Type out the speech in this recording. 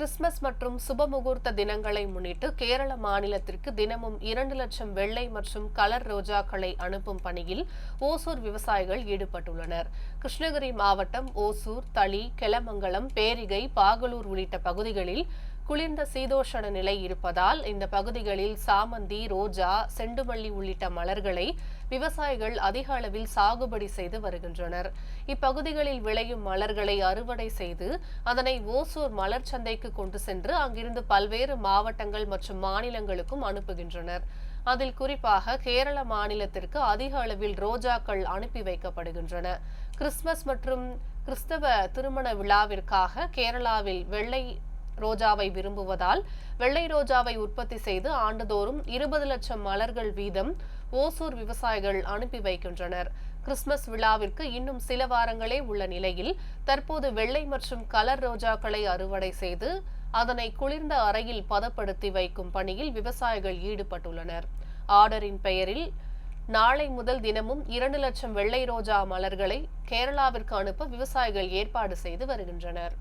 Christmas மற்றும் சுபமுகூர்த்த தினங்களை முன்னிட்டு கேரள மாநிலத்திற்கு தினமும் 2 லட்சம் வெள்ளை மற்றும் கலர் ரோஜாக்களை அனுப்பும் பணியில் ஓசூர் விவசாயிகள் ஈடுபட்டுள்ளனர். கிருஷ்ணகிரி மாவட்டம் ஓசூர், தளி, கெலமங்கலம், பேரிகை, பாகலூர் உள்ளிட்ட பகுதிகளில் குளிர்ந்த சீதோஷண நிலை இருப்பதால் இந்த பகுதிகளில் சாமந்தி, ரோஜா, செண்டுமல்லி உள்ளிட்ட மலர்களை விவசாயிகள் அதிக அளவில் சாகுபடி செய்து வருகின்றனர். இப்பகுதிகளில் விளையும் மலர்களை அறுவடை செய்து அதனை ஓசூர் மலர் சந்தைக்கு கொண்டு சென்று அங்கிருந்து பல்வேறு மாவட்டங்கள் மற்றும் மாநிலங்களுக்கும் அனுப்புகின்றனர். அதில் குறிப்பாக கேரள மாநிலத்திற்கு அதிக அளவில் ரோஜாக்கள் அனுப்பி வைக்கப்படுகின்றன. கிறிஸ்துமஸ் மற்றும் கிறிஸ்தவ திருமண விழாவிற்காக கேரளாவில் வெள்ளை ரோஜாவை விரும்புவதால் வெள்ளை ரோஜாவை உற்பத்தி செய்து ஆண்டுதோறும் 20 லட்சம் மலர்கள் வீதம் ஓசூர் விவசாயிகள் அனுப்பி வைக்கின்றனர். கிறிஸ்துமஸ் விழாவிற்கு இன்னும் சில வாரங்களே உள்ள நிலையில் தற்போது வெள்ளை மற்றும் கலர் ரோஜாக்களை அறுவடை செய்து அதனை குளிர்ந்த அறையில் பதப்படுத்தி வைக்கும் பணியில் விவசாயிகள் ஈடுபட்டுள்ளனர். ஆர்டரின் பெயரில் நாளை முதல் தினமும் 2 லட்சம் வெள்ளை ரோஜா மலர்களை கேரளாவிற்கு அனுப்ப விவசாயிகள் ஏற்பாடு செய்து வருகின்றனர்.